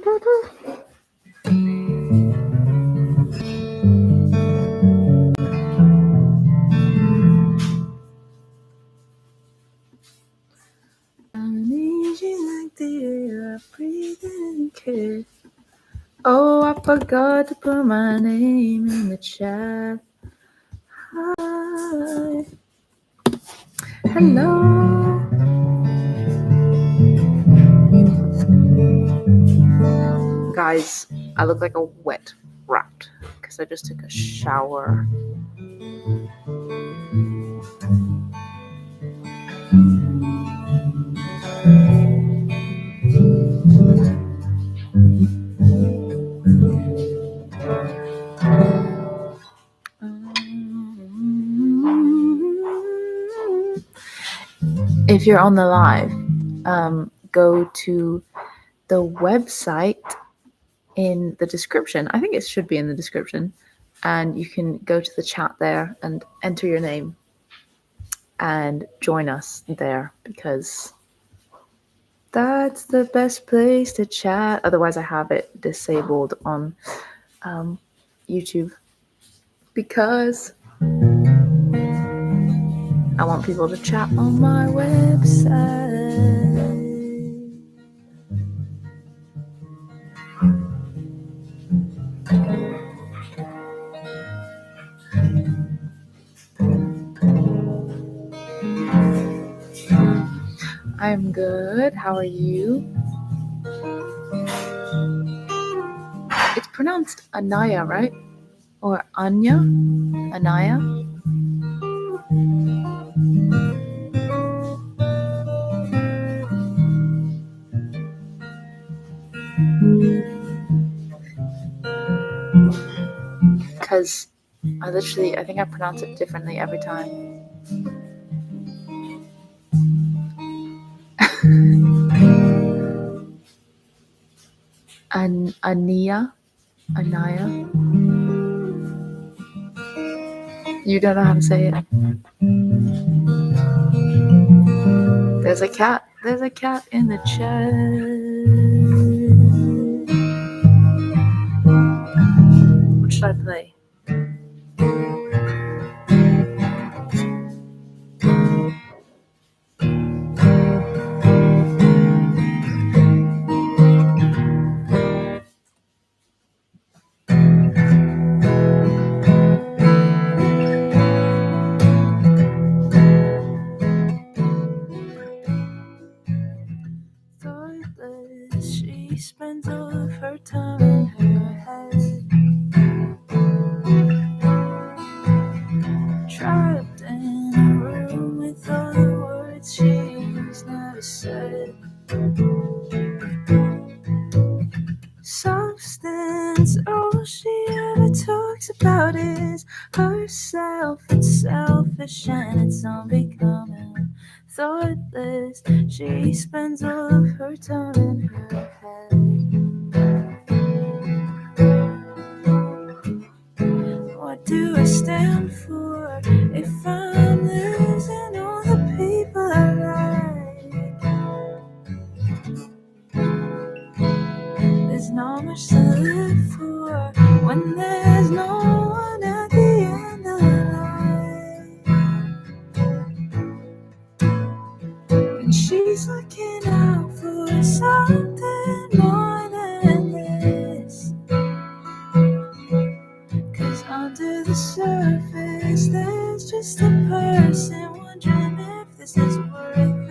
need you like the air I breathe and care. Oh, I forgot to put my name in the chat. Hi. Hello. Guys, I look like a wet rat because I just took a shower. If you're on the live, go to the website in the description. I think it should be in the description, and you can go to the chat there and enter your name and join us there, because that's the best place to chat. Otherwise, I have it disabled on YouTube because I want people to chat on my website. I'm good. How are you? It's pronounced Anaya, right? Or Anya? Anaya? Because I think I pronounce it differently every time. Anaya? You don't know how to say it. There's a cat. There's a cat in the chat. What should I play? Thoughtless, she spends all of her time in her head, trapped in a room with all the words she's never said. Substance, all she ever talks about is herself. It's selfish and it's unbecoming. Thoughtless, she spends all of her time in her head. What do I stand for if I'm losing all the people I like? There's not much to live for when there's no one at the end of the line. And she's looking out for something more than this. 'Cause under the surface there's just a person wondering if this is worth it.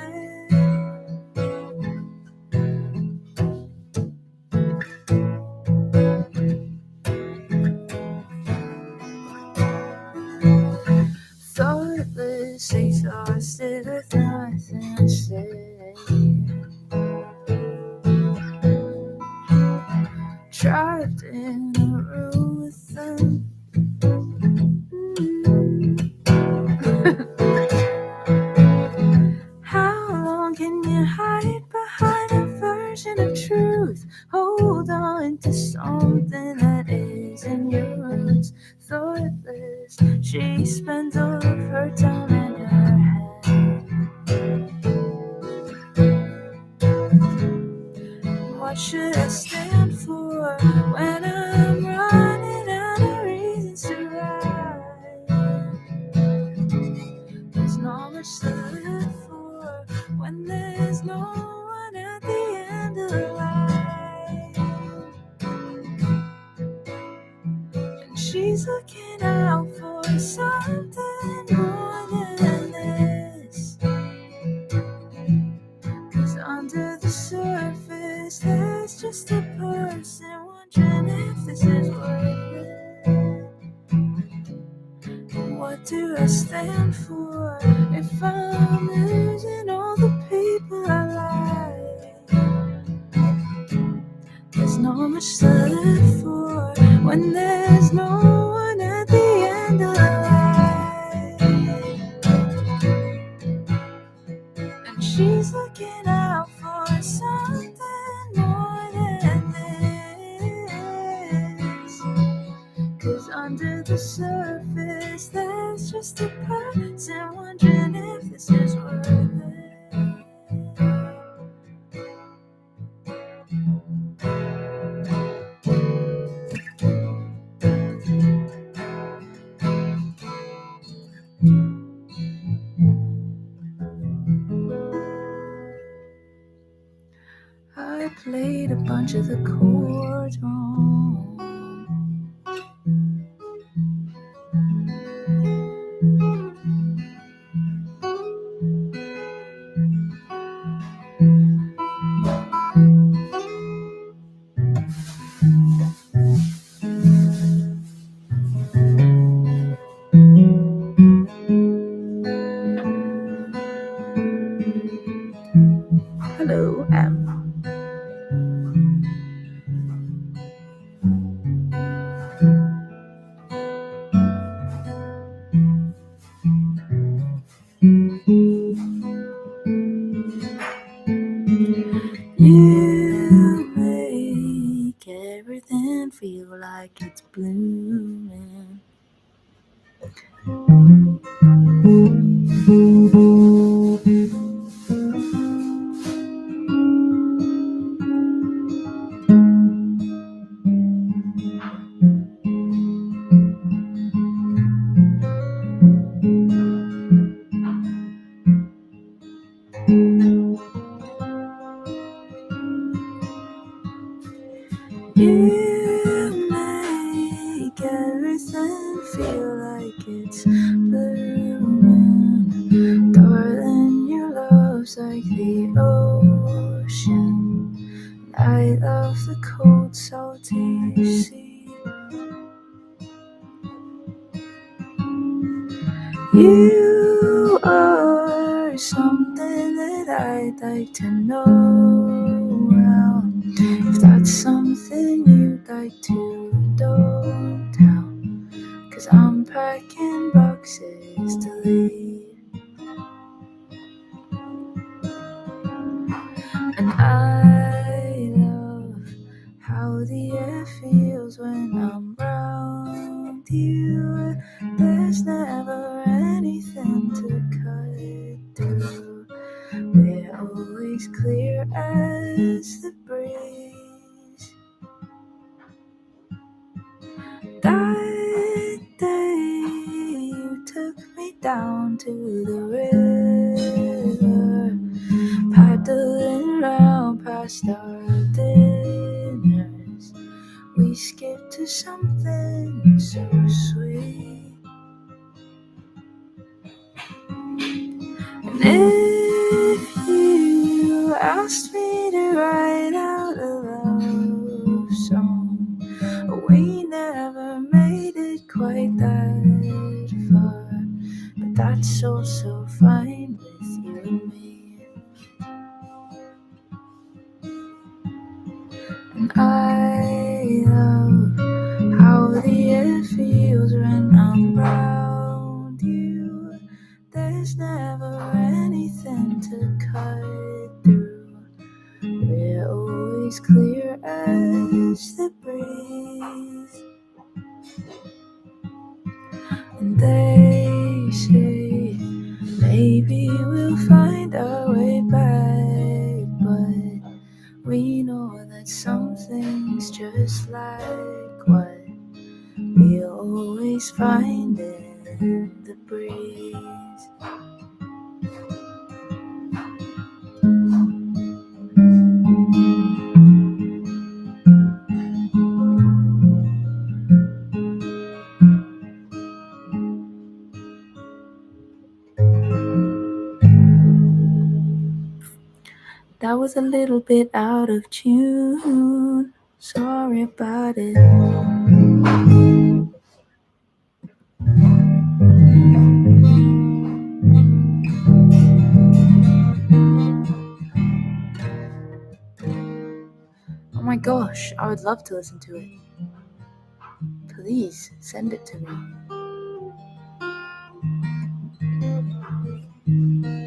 Thoughtless, exhausted with nothing to say, trapped in a room with them. How long can you hide behind a version of truth? Hold on to something that isn't your roots. Thoughtless, she spends all of her time in her head. What should I stand for when I'm running out of reasons to ride. There's not much to live for when there's no one at the end of the line. And she's looking out for something more than this. 'Cause under the surface there's just a person wondering if this is worth it. What do I stand for if I'm losing all the people I like? There's not much to live for when there's no one at the end of the line. And she's looking out for something more than this. 'Cause under the surface there's just a person wondering if this is worth it. I played a bunch of the chords wrong. Hello, you make everything feel like it's blooming. You make everything feel like it's blooming. Darling, your love's like the ocean. I love the cold, salty sea. You are something that I'd like to know. Well, if that's something you'd like to, don't tell. 'Cause I'm packing boxes to leave. And I love how the air feels when I'm around you. There's never anything to cut through. We're always clear as the breeze. That day you took me down to the river, paddling round past our dinners. We skipped to something so sweet. And if you asked me to write out a love song, we never made it quite that far. But that's also fine with you and me. And I love how the air feels when I'm around you. There's never anything to cut through. We're always clear as the breeze. And they say maybe we'll find our way back, but we know that something things just like what we always find in the breeze. That was a little bit out of tune. Sorry about it. Oh my gosh, I would love to listen to it. Please send it to me.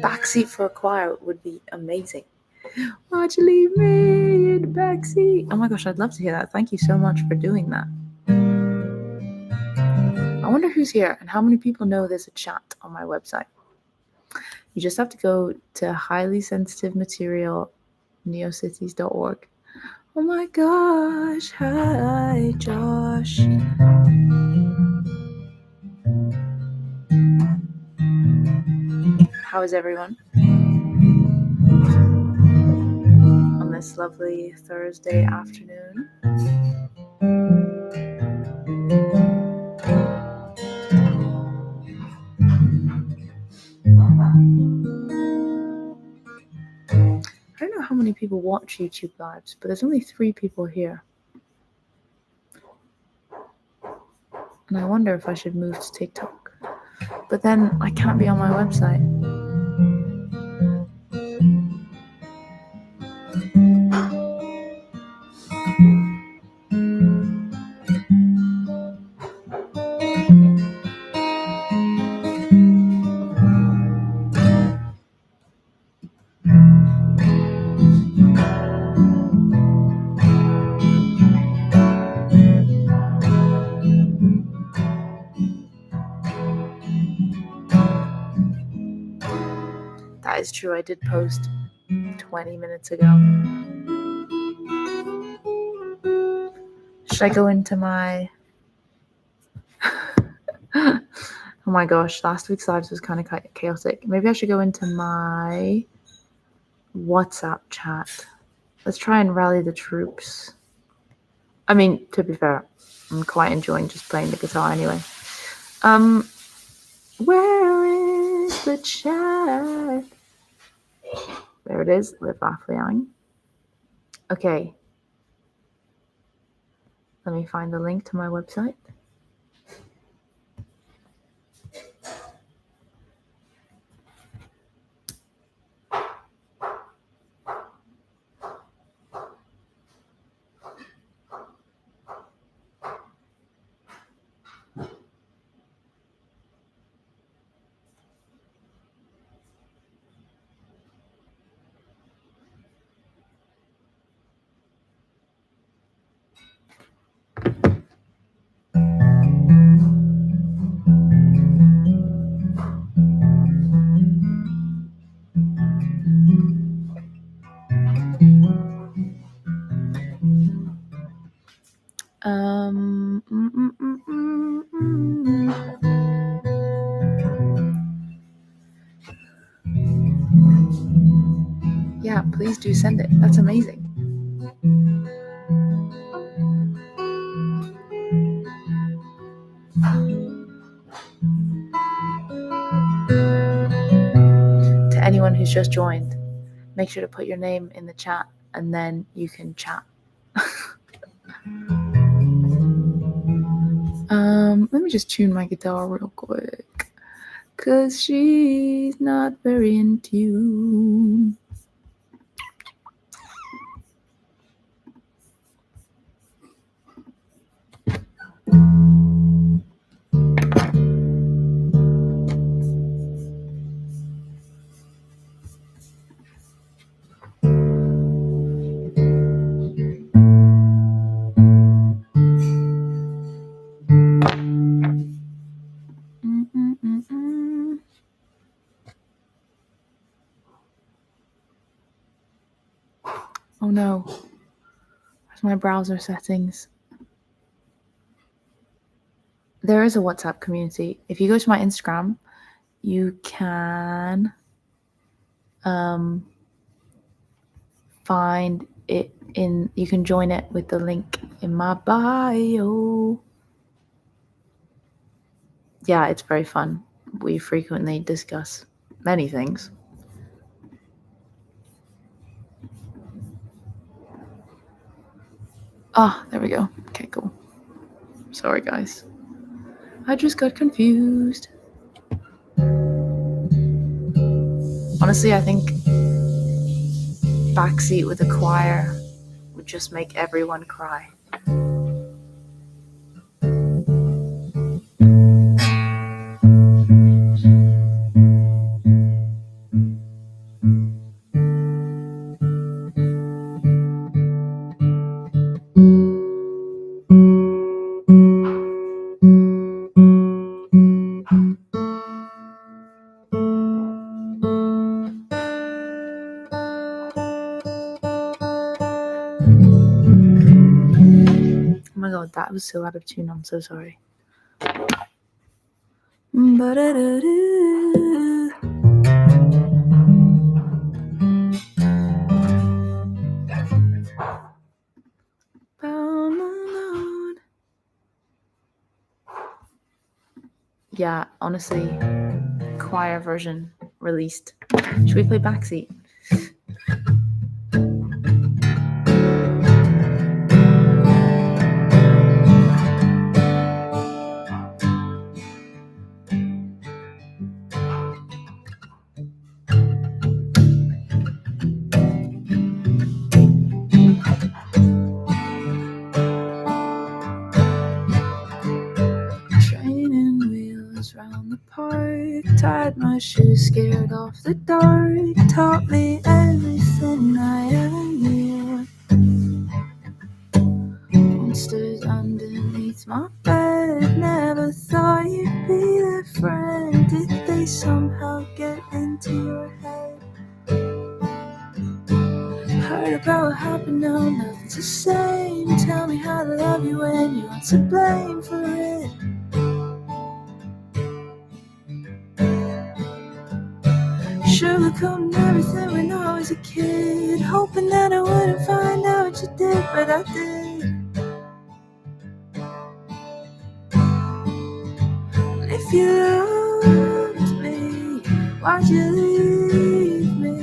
Backseat for a choir would be amazing. Why'd you leave me in the backseat? Oh my gosh, I'd love to hear that. Thank you so much for doing that. I wonder who's here and how many people know there's a chat on my website. You just have to go to highly sensitive material neocities.org. Oh my gosh, hi Josh. How is everyone on this lovely Thursday afternoon? I don't know how many people watch YouTube lives, but there's only 3 people here. And I wonder if I should move to TikTok. But then I can't be on my website. That is true, I did post 20 minutes ago. Should I go into my... Oh my gosh, last week's lives was kind of chaotic. Maybe I should go into my WhatsApp chat. Let's try and rally the troops. I mean, to be fair, I'm quite enjoying just playing the guitar anyway. Where is the chat? There it is. Live, laugh, Liang. Okay. Let me find the link to my website. Yeah, please do send it. That's amazing. To anyone who's just joined, make sure to put your name in the chat and then you can chat. Let me just tune my guitar real quick, cause she's not very in tune. my browser settings. There is a WhatsApp community. If you go to my Instagram, you can find it you can join it with the link in my bio. Yeah, it's very fun. We frequently discuss many things. There we go. Okay, cool. Sorry, guys. I just got confused. Honestly, I think backseat with a choir would just make everyone cry. Oh my god, that was so out of tune. I'm so sorry. Yeah, honestly, choir version released. Should we play Backseat? Training wheels round the park, tied my shoes, scared off the dark, taught me everything I ever knew. Monsters underneath my bed, never thought you'd be their friend. Did they somehow get into your head? Heard about what happened, now nothing's the same. Tell me how to love you when you're to blame for it. Sugarcoating everything when I was a kid, hoping that I wouldn't find out what you did, but I did. If you loved me, why'd you leave me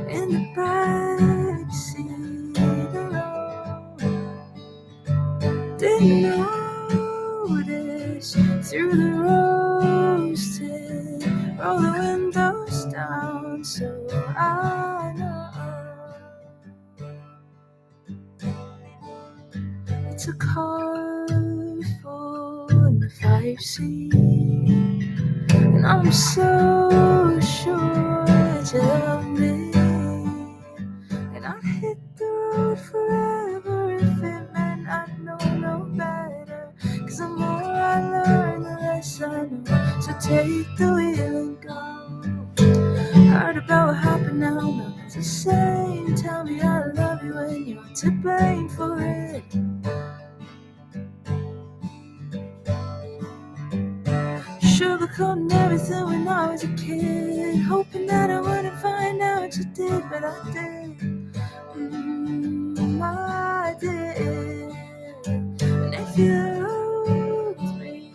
in the backseat alone? Didn't notice through the rose tint, roll the windows down so I know it's a car full in the 5 seat, and I'm so sure that you love me, and I'd hit the road forever if it meant I'd know no better, 'cause the more I learn the less I know, so take the wheel and go. Heard about what happened, now nothing's the same. Tell me how to love you when you're to blame for it. Sugarcoating everything when I was a kid, hoping that I wouldn't find out what you did, but I did. I did. And if you loved me,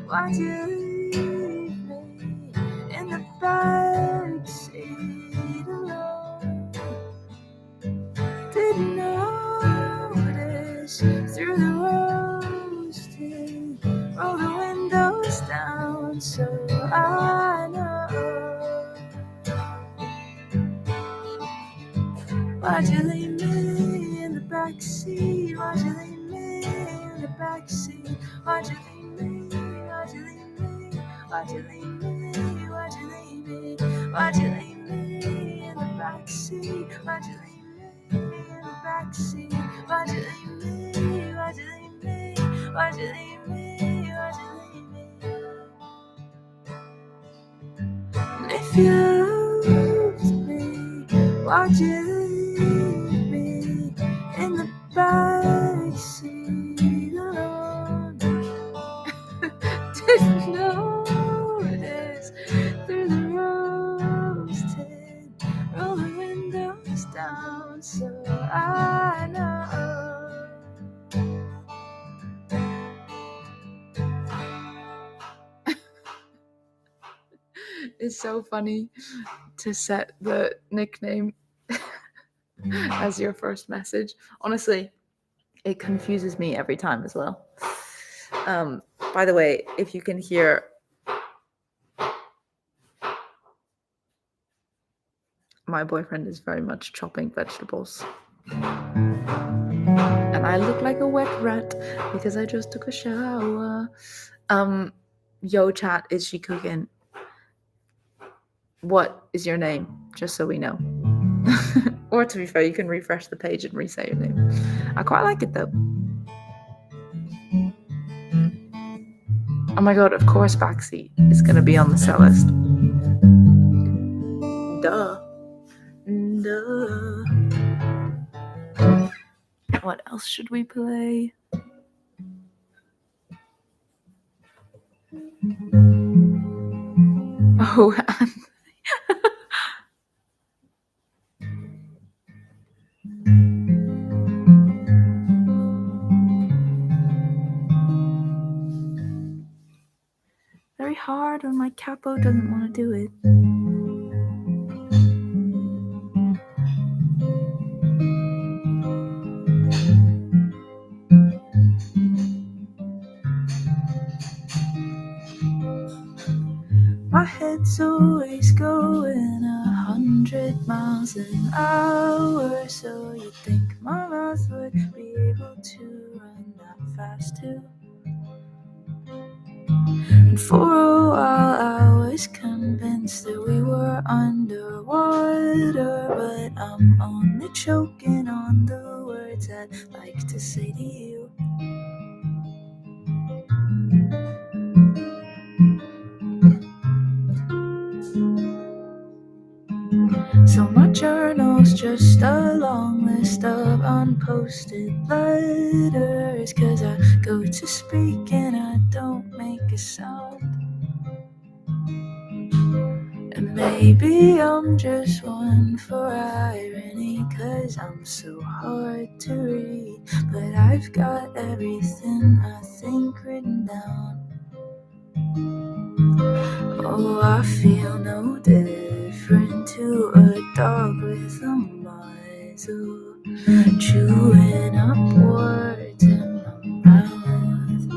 why'd you leave me in the backseat alone? Didn't notice through the rose tint, roll the windows down so I know. Why'd you leave me in the backseat? Why'd you leave me in the backseat? Why'd you leave me? Why'd you leave me? Why'd you leave me? Why'd you leave me? Why'd you leave me in the backseat? Why'd you leave me in the backseat? Why'd you leave me? Why'd you leave me? Why'd you leave me? Why'd you leave me? And if you loved me, why'd you leave me in the back? seat alone. Didn't notice through the rose tint, roll the windows down so I know. It's so funny to set the nickname as your first message. Honestly, it confuses me every time as well. By the way, if you can hear my boyfriend is very much chopping vegetables. And I look like a wet rat because I just took a shower. Yo, chat, is she cooking? What is your name? Just so we know. Or to be fair, you can refresh the page and re-say your name. I quite like it though. Oh my god, of course Baxi is going to be on the sell list. Duh. What else should we play? Oh, very hard when my capo doesn't want to do it. My head's always going 100 miles an hour, so you'd think my mouth would be able to run that fast too. And for a while I was convinced that we were underwater, but I'm only choking on the words I'd like to say to you. So my journal's just a long list of unposted letters, 'cause I go to speak and I don't make a sound. And maybe I'm just one for irony, 'cause I'm so hard to read, but I've got everything I think written down. Oh, I feel no different to a dog with a muzzle, chewing up words in my mouth.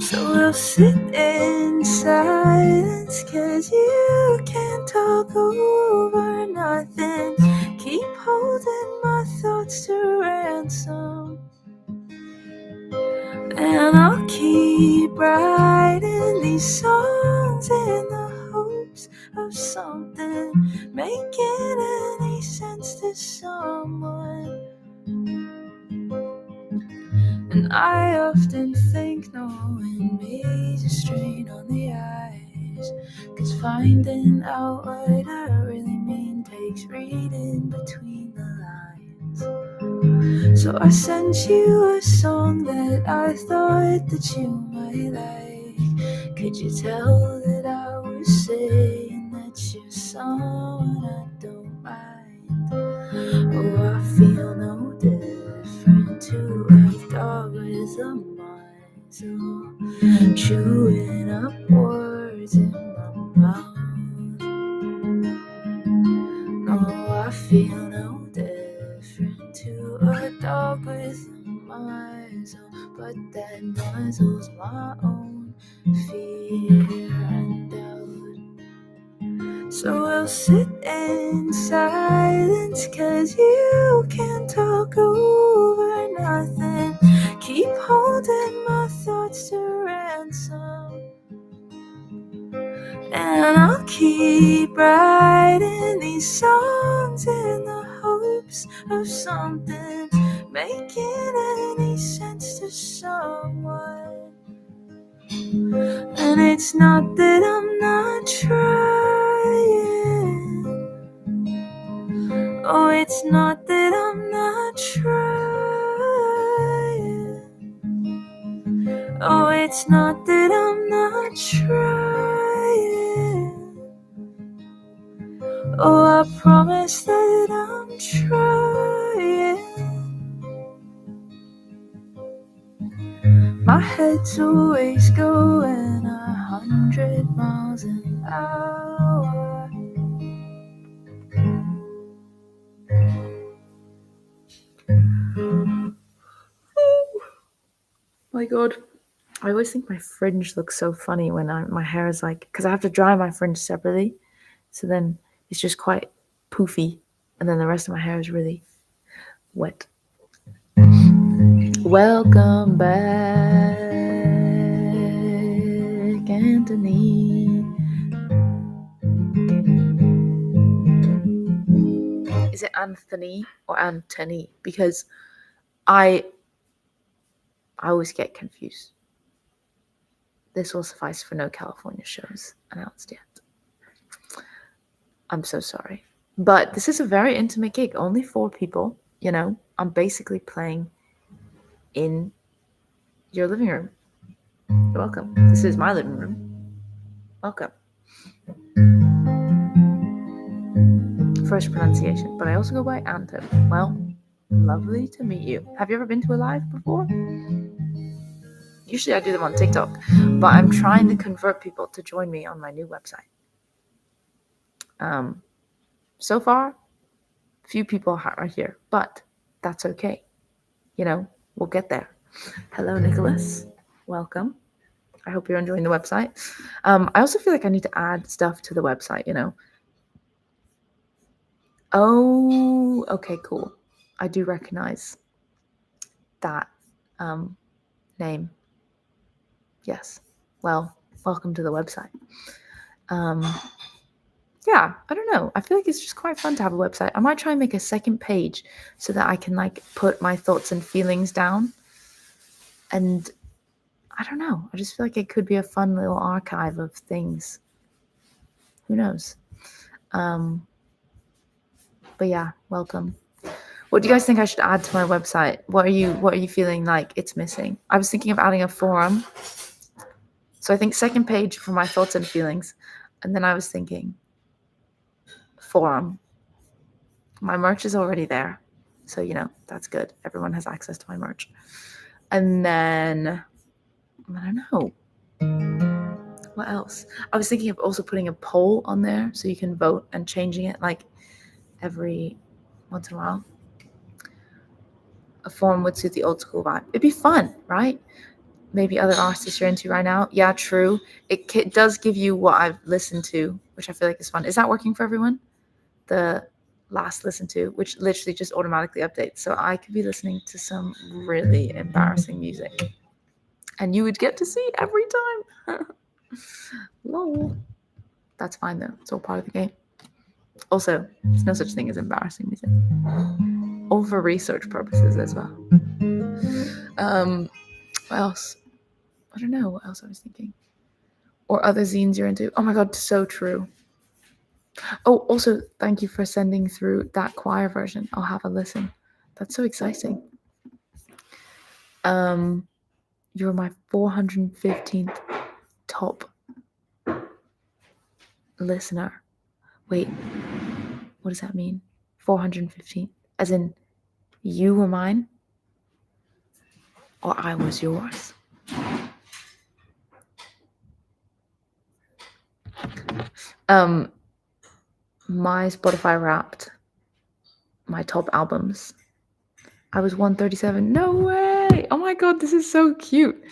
So we'll sit in silence, 'cause you can't talk over nothing. Keep holding my thoughts to ransom, and I'll keep writing these songs in the hopes of something making any sense to someone. And I often think knowing me's a strain on the eyes, 'cause finding out what I really mean takes reading between the lines. So I sent you a song that I thought that you might like. Could you tell that I was saying that you're someone I don't mind? Oh, I feel no different to a dog with a muzzle, chewing up words in my mouth. No, I feel no different to a dog with a muzzle, but that muzzle's my own fear and doubt. So we'll sit in silence, 'cause you can't talk over nothing. Keep holding my thoughts to ransom, and I'll keep writing these songs in the hopes of something making any sense to someone. And it's not that I'm not trying. Oh, it's not that I'm not trying. it's not that I'm not trying. Oh, I promise that I'm trying. My head's always going 100 miles an hour. Oh my god. I always think my fringe looks so funny when my hair is like, because I have to dry my fringe separately. So then it's just quite poofy. And then the rest of my hair is really wet. Welcome back, Anthony. Is it Anthony or Anthony? Because I always get confused. This will suffice for no California shows announced yet. I'm so sorry. But this is a very intimate gig. Only 4 people, you know. I'm basically playing in your living room. You're welcome. This is my living room. Welcome. First pronunciation, but I also go by Anton. Well, lovely to meet you. Have you ever been to a live before? Usually I do them on TikTok, but I'm trying to convert people to join me on my new website. So far, few people are here, but that's okay. You know, we'll get there. Hello, Nicholas. Welcome. I hope you're enjoying the website. I also feel like I need to add stuff to the website, you know. Oh, okay, cool. I do recognize that name. Yes. Well, welcome to the website. Yeah, I don't know. I feel like it's just quite fun to have a website. I might try and make a second page so that I can like put my thoughts and feelings down. And I don't know. I just feel like it could be a fun little archive of things. Who knows? But yeah, welcome. What do you guys think I should add to my website? What are you feeling like it's missing? I was thinking of adding a forum. So I think second page for my thoughts and feelings. And then I was thinking forum. My merch is already there. So, you know, that's good. Everyone has access to my merch. And then, I don't know. What else? I was thinking of also putting a poll on there so you can vote and changing it like every once in a while. A forum would suit the old school vibe. It'd be fun, right? Maybe other artists you're into right now. Yeah, true. It does give you what I've listened to, which I feel like is fun. Is that working for everyone? The last listen to, which literally just automatically updates. So I could be listening to some really embarrassing music. And you would get to see it every time. Lol. That's fine though. It's all part of the game. Also, there's no such thing as embarrassing music. All for research purposes as well. What else? I don't know what else I was thinking. Or other zines you're into. Oh my god, so true. Oh, also, thank you for sending through that choir version. I'll have a listen. That's so exciting. You're my 415th top listener. Wait, what does that mean? 415? As in, you were mine? Or I was yours? My Spotify Wrapped, my top albums. I was 137. No way! Oh my god, this is so cute.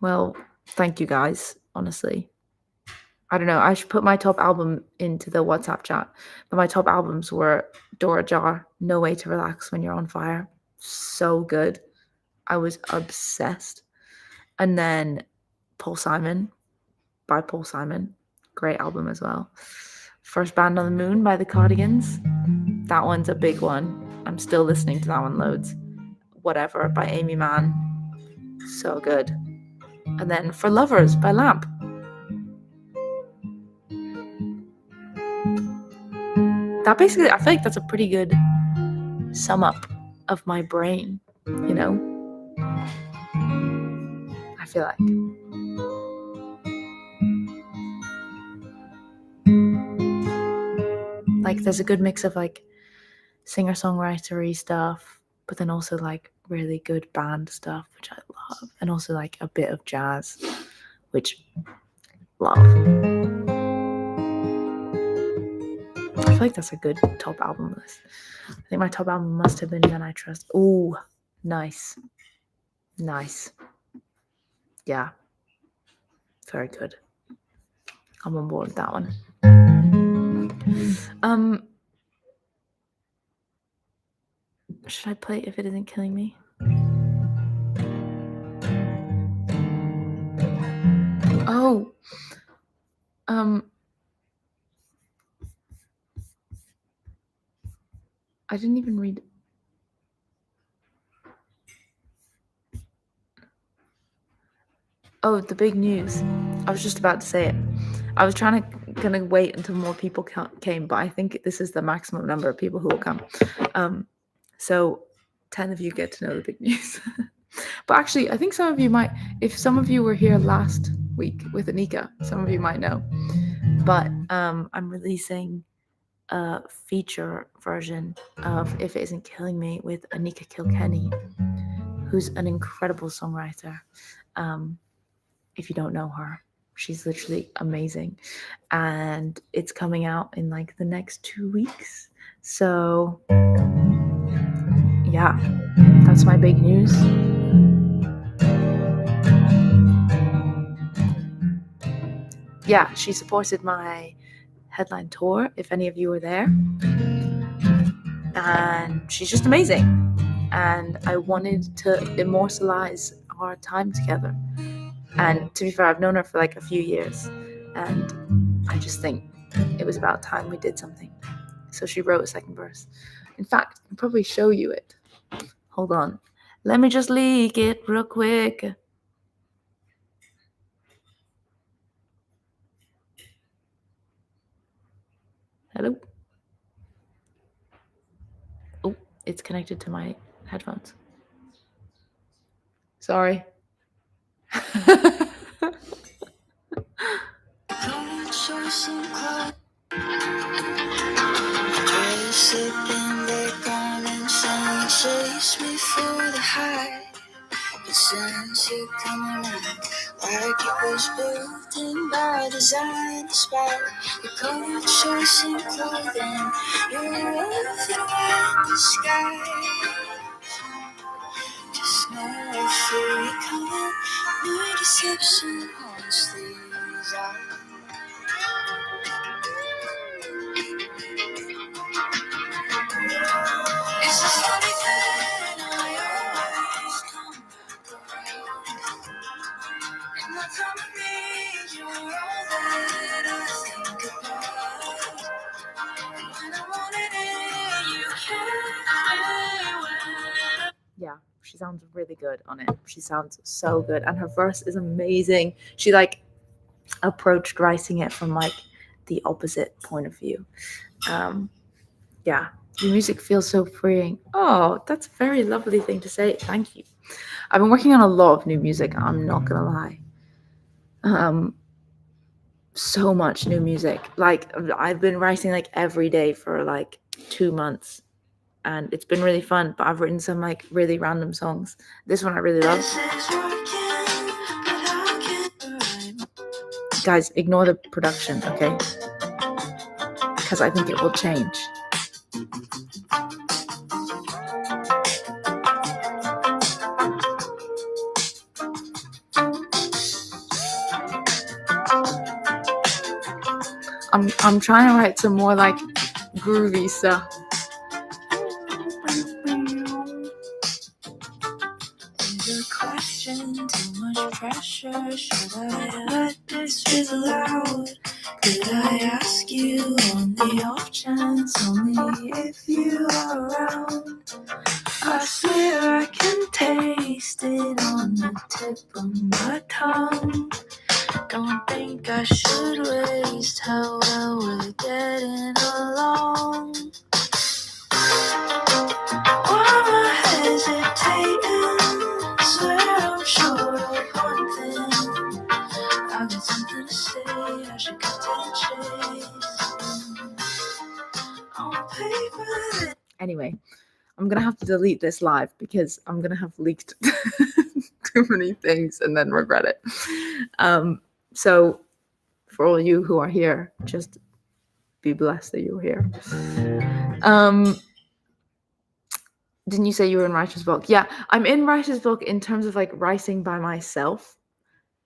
Well, thank you guys, honestly. I don't know. I should put my top album into the WhatsApp chat. But my top albums were Dora Jar, No Way to Relax When You're on Fire. So good. I was obsessed. And then Paul Simon by Paul Simon. Great album as well. First Band on the Moon by the Cardigans. That one's a big one. I'm still listening to that one loads. Whatever by Amy Mann. So good. And then For Lovers by Lamp. That basically, I feel like that's a pretty good sum up of my brain, you know? I feel like there's a good mix of like singer-songwritery stuff, but then also like really good band stuff, which I love, and also like a bit of jazz, which love. I feel like that's a good top album list. I think my top album must have been Then I Trust. Oh, nice. Yeah, very good. I'm on board with that one. Should I play If It Isn't Killing Me? Oh, I didn't even read. Oh, the big news. I was just about to say it. I was gonna wait until more people came, but I think this is the maximum number of people who will come. So 10 of you get to know the big news. But actually, I think some of you might, if some of you were here last week with Anika, some of you might know. But I'm releasing a feature version of If It Isn't Killing Me with Anika Kilkenny, who's an incredible songwriter. If you don't know her, she's literally amazing. And it's coming out in like the next 2 weeks. So yeah, that's my big news. Yeah, she supported my headline tour, if any of you were there. And she's just amazing. And I wanted to immortalize our time together. And to be fair, I've known her for like a few years. And I just think it was about time we did something. So she wrote a second verse. In fact, I can probably show you it. Hold on. Let me just leak it real quick. Hello? Oh, it's connected to my headphones. Sorry. Chase me for the high, but since you come around, like it was built in by design, despite your cold choice in clothing, you're worth it when the sky. Just know I feel you coming, no deception haunts these eyes. It's a funny thing, I always come around. And I come to me, you're all that I think about. When I want it in, you can't wait. Yeah, she sounds really good on it. She sounds so good. And her verse is amazing. She like approached writing it from like the opposite point of view. Yeah, your music feels so freeing. Oh, that's a very lovely thing to say. Thank you. I've been working on a lot of new music, I'm not gonna lie. So much new music. Like I've been writing like every day for like 2 months, and it's been really fun. But I've written some like really random songs. This one I really love. Guys, ignore the production, okay? Because I think it will change. I'm trying to write some more like groovy stuff. There's a question, too much pressure. Should I let this fizzle out? Could I ask you on the off chance, only if you are around? I swear I can taste it on the tip of my tongue. Don't think I should waste how well we're getting along. Why am I hesitating? Swear I'm sure of one thing. Anyway, I'm going to have to delete this live because I'm going to have leaked too many things and then regret it. So for all you who are here, just be blessed that you're here. Didn't you say you were in writer's block? Yeah, I'm in writer's block in terms of like writing by myself,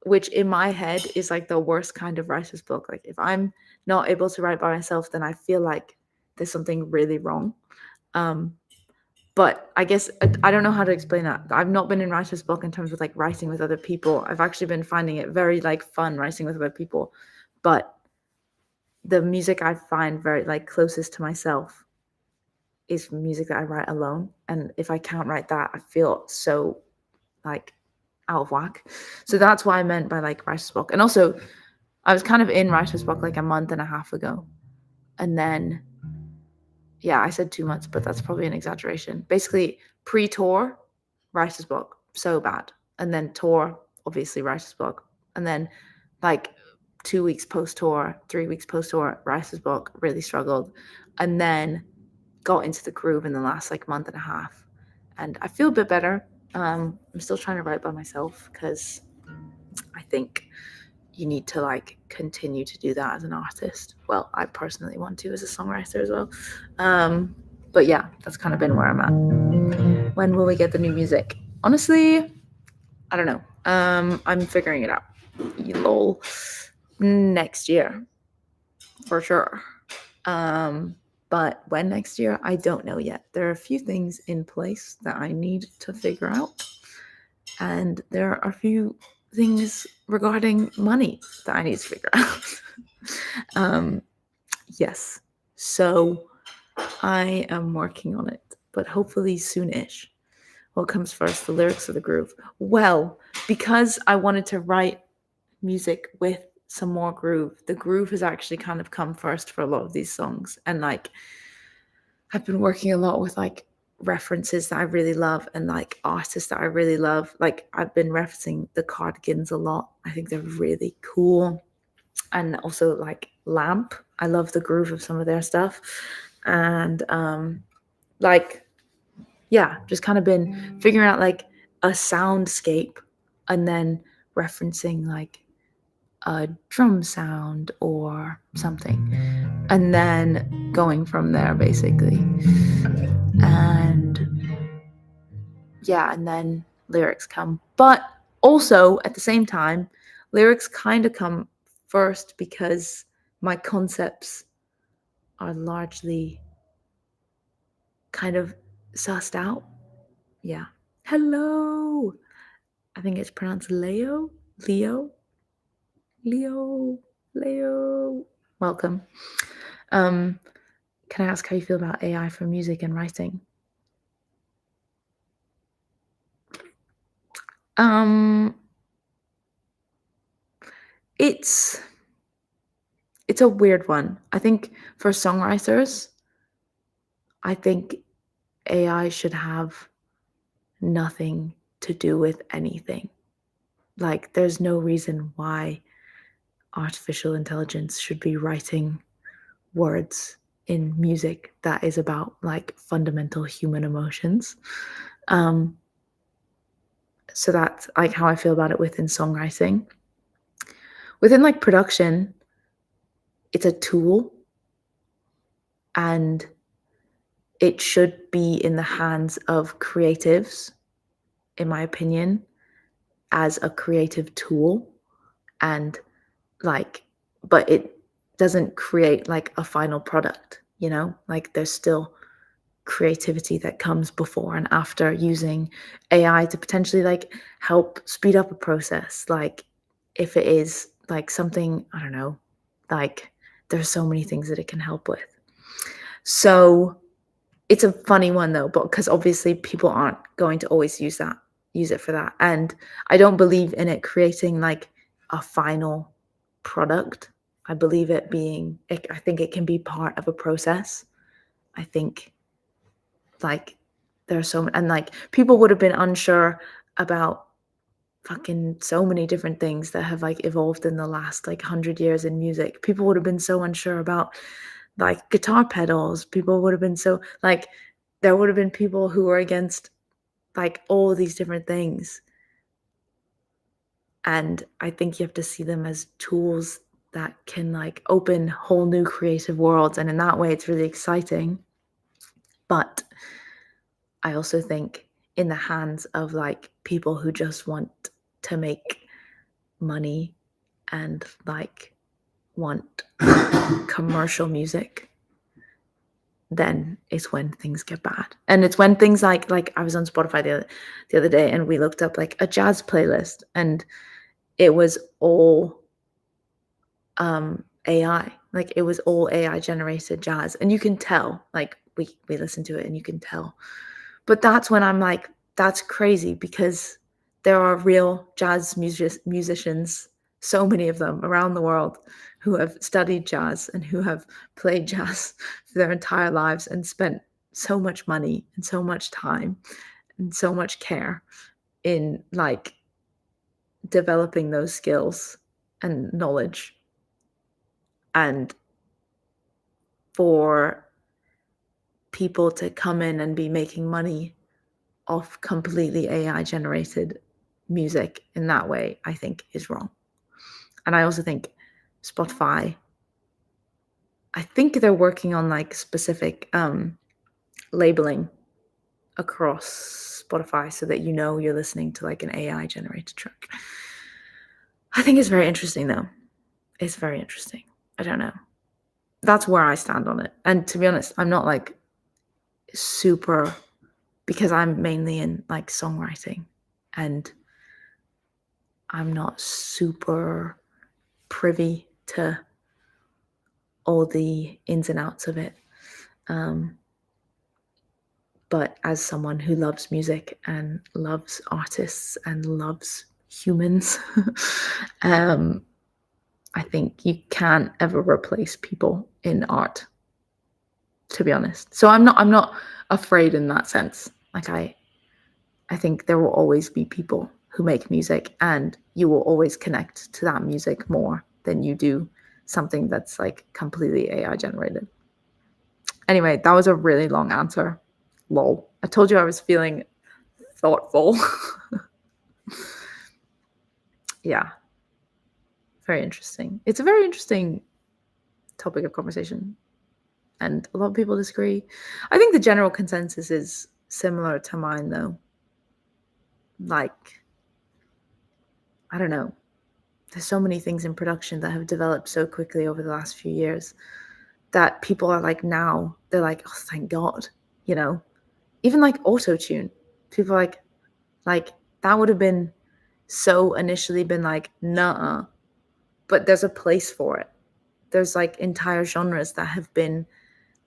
which in my head is like the worst kind of writer's block. Like if I'm not able to write by myself, then I feel like there's something really wrong. But I guess I don't know how to explain that. I've not been in writer's block in terms of like writing with other people. I've actually been finding it very like fun writing with other people. But the music I find very like closest to myself is music that I write alone. And if I can't write that, I feel so like out of whack. So that's what I meant by like writer's block. And also I was kind of in writer's block like a month and a half ago. And then, yeah, I said 2 months, but that's probably an exaggeration. Basically, pre-tour, writer's block, so bad. And then tour, obviously writer's block. And then like 2 weeks post-tour, 3 weeks post-tour, writer's block, really struggled. And then got into the groove in the last like month and a half. And I feel a bit better. I'm still trying to write by myself because I think you need to like continue to do that as an artist. Well, I personally want to as a songwriter as well. But yeah, that's kind of been where I'm at. When will we get the new music? Honestly, I don't know. I'm figuring it out. Lol. Next year, for sure. But when next year, I don't know yet. There are a few things in place that I need to figure out. And there are a few things regarding money that I need to figure out. Yes. So I am working on it, but hopefully soonish. What comes first, the lyrics or the groove? Well, because I wanted to write music with some more groove, the groove has actually kind of come first for a lot of these songs. And like I've been working a lot with like references that I really love and like artists that I really love. Like I've been referencing the Cardigans a lot. I think they're really cool. And also like Lamp. I love the groove of some of their stuff. And like, yeah, just kind of been figuring out like a soundscape and then referencing like a drum sound or something. And then going from there basically. And yeah, and then lyrics come. But also at the same time, lyrics kind of come first because my concepts are largely kind of sussed out. Yeah. Hello. I think it's pronounced Leo. Leo. Welcome. Can I ask how you feel about AI for music and writing? It's a weird one. I think for songwriters, I think AI should have nothing to do with anything. Like there's no reason why artificial intelligence should be writing words in music that is about like fundamental human emotions. So that's like how I feel about it within songwriting. Within like production, it's a tool and it should be in the hands of creatives, in my opinion, as a creative tool. And like, but it doesn't create like a final product, you know? Like there's still creativity that comes before and after using AI to potentially like help speed up a process. Like if it is like something, I don't know, like there's so many things that it can help with. So it's a funny one though, but because obviously people aren't going to always use it for that. And I don't believe in it creating like a final product. I believe I think it can be part of a process. I think like there's so, and like people would have been unsure about fucking so many different things that have like evolved in the last like 100 years in music. People would have been so unsure about like guitar pedals. People would have been so like there would have been people who were against like all these different things. And I think you have to see them as tools that can like open whole new creative worlds. And in that way, it's really exciting. But I also think in the hands of like people who just want to make money and like want commercial music, then it's when things get bad. And it's when things like I was on Spotify the other day and we looked up like a jazz playlist and it was all AI. Like it was all AI generated jazz. And you can tell, like we listen to it and you can tell. But that's when I'm like, that's crazy because there are real jazz musicians, so many of them around the world who have studied jazz and who have played jazz for their entire lives and spent so much money and so much time and so much care in like developing those skills and knowledge. And for people to come in and be making money off completely AI generated music in that way, I think is wrong. And I also think Spotify, I think they're working on like specific labeling across Spotify so that you know you're listening to like an AI generated track. I think it's very interesting though. It's very interesting. I don't know. That's where I stand on it. And to be honest, I'm not like super, because I'm mainly in like songwriting and I'm not super privy to all the ins and outs of it. But as someone who loves music and loves artists and loves humans, I think you can't ever replace people in art, to be honest. So I'm not afraid in that sense. Like I think there will always be people who make music and you will always connect to that music more than you do something that's like completely AI generated. Anyway, that was a really long answer. Lol. I told you I was feeling thoughtful. Yeah. Very interesting. It's a very interesting topic of conversation. And a lot of people disagree. I think the general consensus is similar to mine, though. Like, I don't know. There's so many things in production that have developed so quickly over the last few years that people are like now, they're like, oh, thank God, you know? Even like auto-tune. People are like that would have been so initially been like, nah, but there's a place for it. There's like entire genres that have been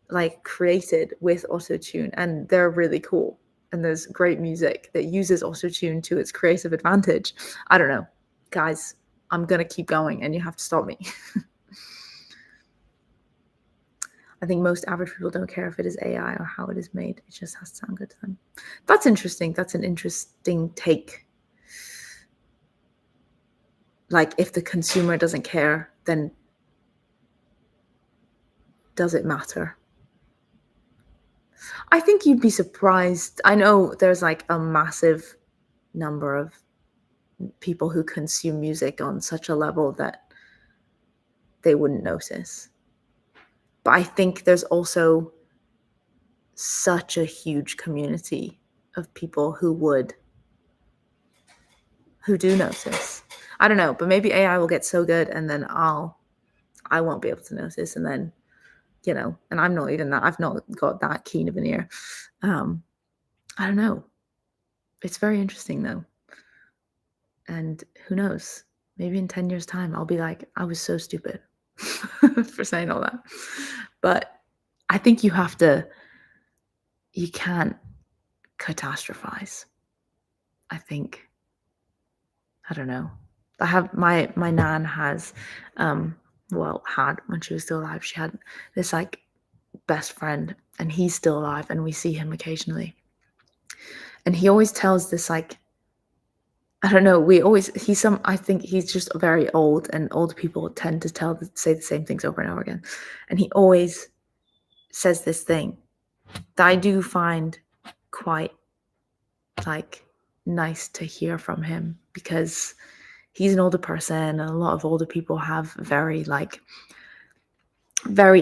like created with auto-tune and they're really cool. And there's great music that uses auto-tune to its creative advantage. I don't know. Guys, I'm going to keep going and you have to stop me. I think most average people don't care if it is AI or how it is made. It just has to sound good to them. That's interesting. That's an interesting take. Like if the consumer doesn't care, then does it matter? I think you'd be surprised. I know there's like a massive number of people who consume music on such a level that they wouldn't notice. But I think there's also such a huge community of people who do notice. I don't know, but maybe AI will get so good and then I won't be able to notice. And then, you know, and I'm not even that, I've not got that keen of an ear. I don't know. It's very interesting though. And who knows, maybe in 10 years time, I'll be like, I was so stupid for saying all that. But I think you can't catastrophize. I think, I don't know. I have my nan has, had when she was still alive, she had this like best friend and he's still alive and we see him occasionally. And he always tells this like, I don't know, I think he's just very old and old people tend to say the same things over and over again. And he always says this thing that I do find quite like nice to hear from him, because he's an older person and a lot of older people have very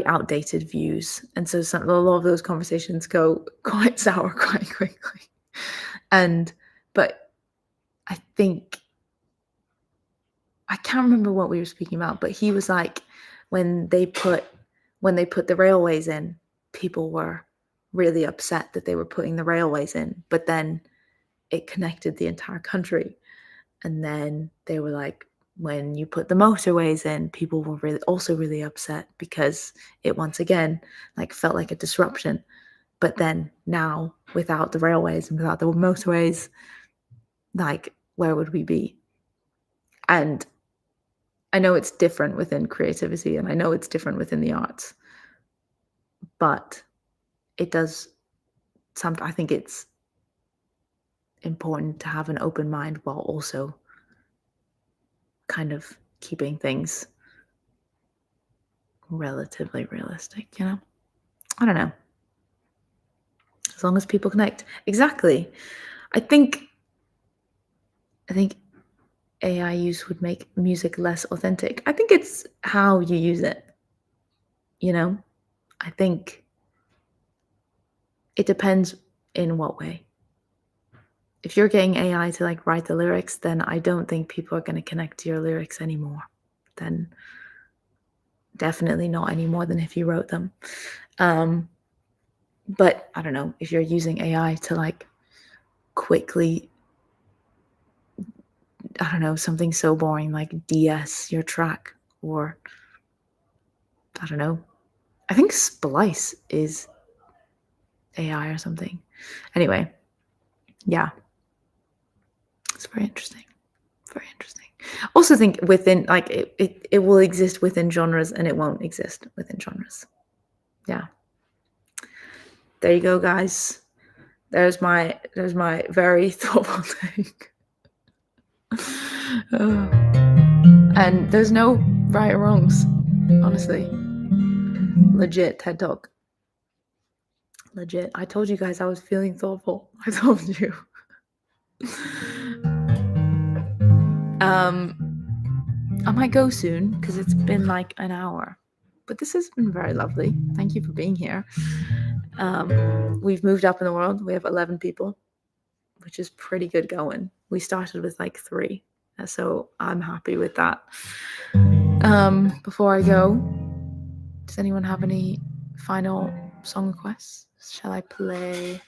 outdated views, and so a lot of those conversations go quite sour quite quickly. But I think I can't remember what we were speaking about, but he was like, when they put the railways in, people were really upset that they were putting the railways in, but then it connected the entire country. And then they were like, when you put the motorways in, people were really upset because it once again felt like a disruption. But then now, without the railways and without the motorways, where would we be? And I know it's different within creativity, and I know it's different within the arts, but it does I think it's important to have an open mind while also kind of keeping things relatively realistic, I don't know. As long as people connect. Exactly. I think AI use would make music less authentic. I think it's how you use it. I think it depends in what way. If you're getting AI to write the lyrics, then I don't think people are going to connect to your lyrics anymore. Then definitely not any more than if you wrote them. But I don't know, if you're using AI to quickly, I don't know, something so boring like DS your track, or I don't know. I think Splice is AI or something. Anyway, yeah. It's very interesting. Very interesting. Also think within it will exist within genres and it won't exist within genres. Yeah. There you go, guys. There's my very thoughtful take. And there's no right or wrongs, honestly. Legit TED Talk. Legit. I told you guys I was feeling thoughtful. I told you. I might go soon because it's been like an hour. But this has been very lovely. Thank you for being here. We've moved up in the world. We have 11 people, which is pretty good going. We started with 3. So I'm happy with that. Before I go, does anyone have any final song requests? Shall I play?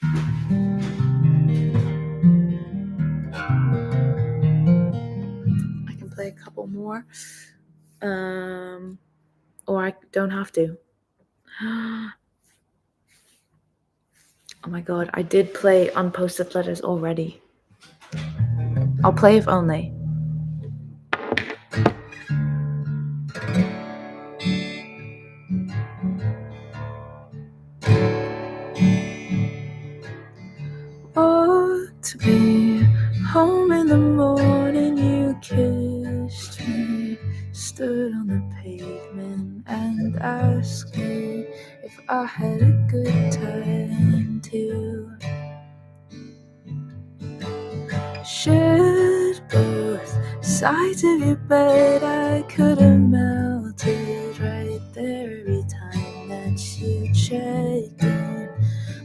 I can play a couple more. Or I don't have to. Oh my god, I did play Unposted Letters already. I'll play If Only. Ought to be home in the morning, you kissed me, stood on the pavement and asked me if I had a good time too. Shared both sides of your bed, I could have melted right there every time that you checked in.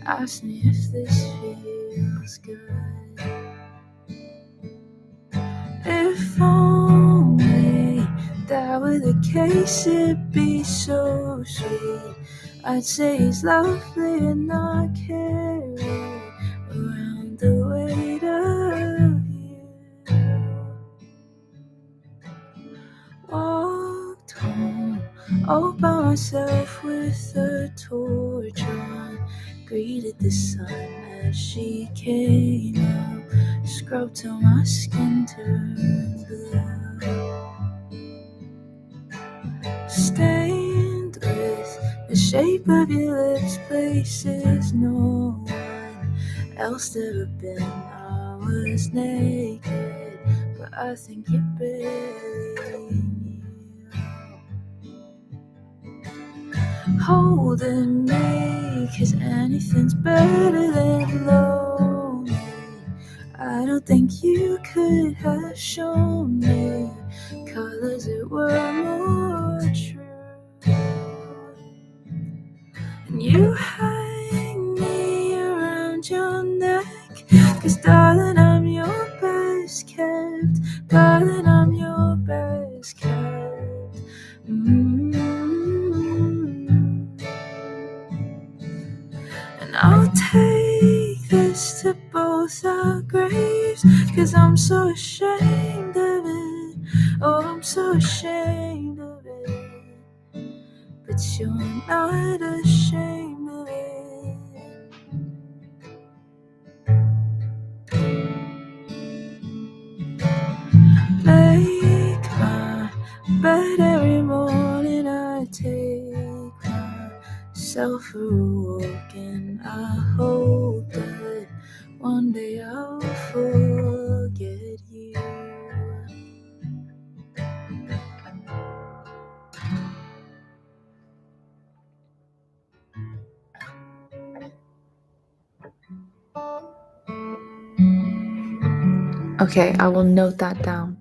Ask me if this feels good. If only that were the case, it'd be so sweet. I'd say he's lovely and not carry around the weight of you. Walked home all by myself with the torch on, greeted the sun as she came up, scrubbed till my skin turned blue. Stained with the shape of your lips, places no one else ever been. I was naked, but I think you barely knew. holding me, 'cause anything's better than lonely. I don't think you could have shown me colors that were more true. And you hang me around your neck, 'cause darling, I'm your best kept. Darling, I'm your best kept. And I'll take this to both our graves, 'cause I'm so ashamed of it. Oh, I'm so ashamed of it. But you're not ashamed of it. Make my bed every morning. I take myself a walk, and I hope that one day I'll forget you. Okay, I will note that down.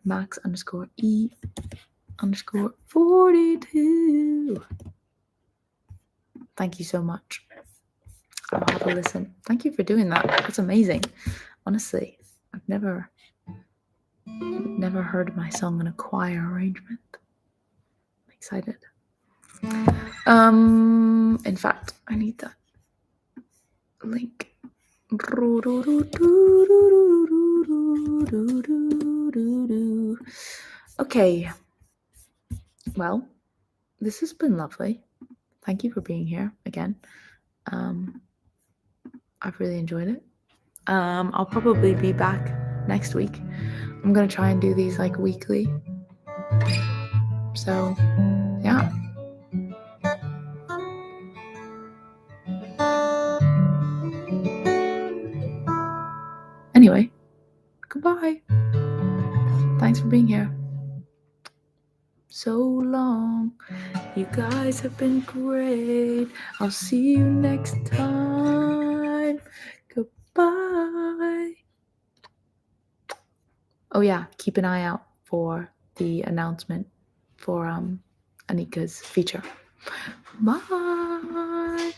Max_E_42. Thank you so much. I'll have a listen. Thank you for doing that. That's amazing. Honestly, I've never heard my song in a choir arrangement. I'm excited. In fact, I need that link. Okay. Well, this has been lovely. Thank you for being here again. I've really enjoyed it. I'll probably be back next week. I'm gonna try and do these like weekly. So, yeah. Anyway, goodbye. Thanks for being here. So long. You guys have been great. I'll see you next time. Goodbye. Oh yeah, keep an eye out for the announcement for Anika's feature. Bye.